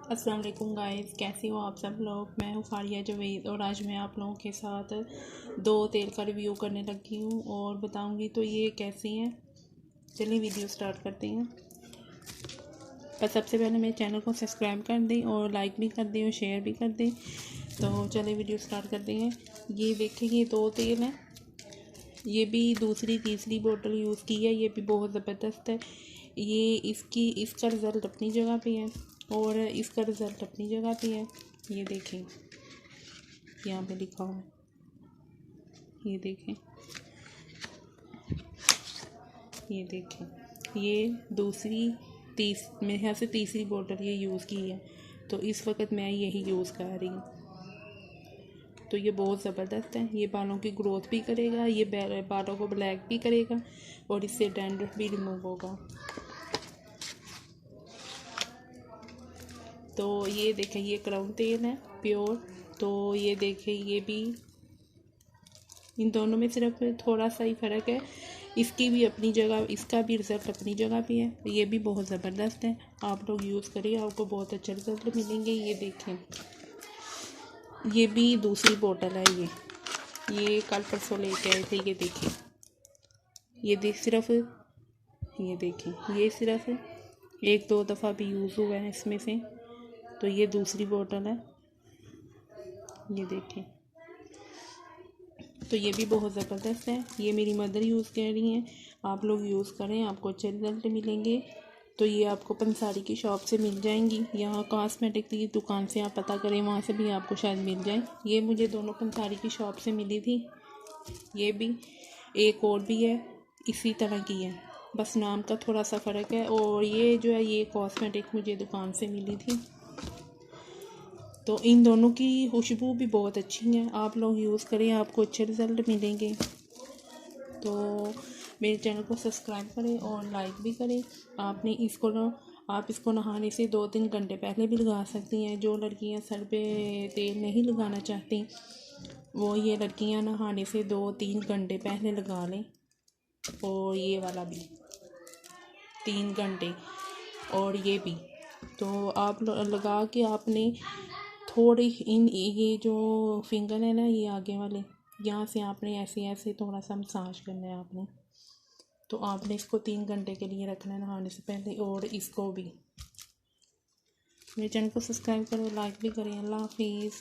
अस्सलाम वालेकुम गाइस, कैसे हो आप सब लोग। मैं हूँ फारिया जवेद और आज मैं आप लोगों के साथ दो तेल का रिव्यू करने लगी हूँ और बताऊँगी तो ये कैसी हैं। चलिए वीडियो स्टार्ट करते हैं। पर सबसे पहले मेरे चैनल को सब्सक्राइब कर दें और लाइक भी कर दें और शेयर भी कर दें। तो चलिए वीडियो स्टार्ट करते हैं। ये देखें, ये दो तेल हैं। ये भी दूसरी तीसरी बोतल यूज़ की है। ये भी बहुत ज़बरदस्त है। ये इसका रिज़ल्ट अपनी जगह पे है और इसका रिज़ल्ट अपनी जगह पे है। ये देखें, यहाँ पे लिखा हुआ है, ये देखें, ये देखें। ये मेरे ख्याल से तीसरी बोतल ये यूज़ की है। तो इस वक्त मैं यही यूज़ कर रही हूँ। तो ये बहुत ज़बरदस्त है। ये बालों की ग्रोथ भी करेगा, ये बालों को ब्लैक भी करेगा और इससे डैंड्रफ भी रिमूव होगा। तो ये देखें, ये क्राउन तेल है प्योर। तो ये देखें, ये भी इन दोनों में सिर्फ थोड़ा सा ही फ़र्क है। इसकी भी अपनी जगह, इसका भी रिज़ल्ट अपनी जगह पे है। ये भी बहुत ज़बरदस्त है। आप लोग यूज़ करिए, आपको बहुत अच्छे रिज़ल्ट मिलेंगे। ये देखें, ये भी दूसरी बोतल है। ये कल परसों लेके आए थे। ये देखें, ये देखें, ये सिर्फ एक दो दफ़ा भी यूज़ हुआ है इसमें से। तो ये दूसरी बोतल है, ये देखें। तो ये भी बहुत ज़बरदस्त है। ये मेरी मदर यूज़ कर रही हैं। आप लोग यूज़ करें, आपको अच्छे रिजल्ट मिलेंगे। तो ये आपको पंसारी की शॉप से मिल जाएंगी। यहाँ कॉस्मेटिक की दुकान से आप पता करें, वहाँ से भी आपको शायद मिल जाए। ये मुझे दोनों पंसारी की शॉप से मिली थी। ये भी एक और भी है, इसी तरह की है, बस नाम का थोड़ा सा फ़र्क है। और ये जो है, ये कॉस्मेटिक मुझे दुकान से मिली थी। तो इन दोनों की खुशबू भी बहुत अच्छी है। आप लोग यूज़ करें, आपको अच्छे रिज़ल्ट मिलेंगे। तो मेरे चैनल को सब्सक्राइब करें और लाइक भी करें। आप इसको नहाने से 2-3 घंटे पहले भी लगा सकती हैं। जो लड़कियां सर पे तेल नहीं लगाना चाहती, वो ये लड़कियां नहाने से 2-3 घंटे पहले लगा लें। और ये वाला भी 3 घंटे, और ये भी। तो आप लगा के आपने थोड़ी ये जो फिंगर है ना, ये आगे वाले, यहाँ से आपने ऐसे ऐसे थोड़ा सा मसाज करना है आपने। तो आपने इसको 3 घंटे के लिए रखना है नहाने से पहले। और इसको भी मेरे चैनल को सब्सक्राइब करें, लाइक भी करें। अल्लाह हाफिज़।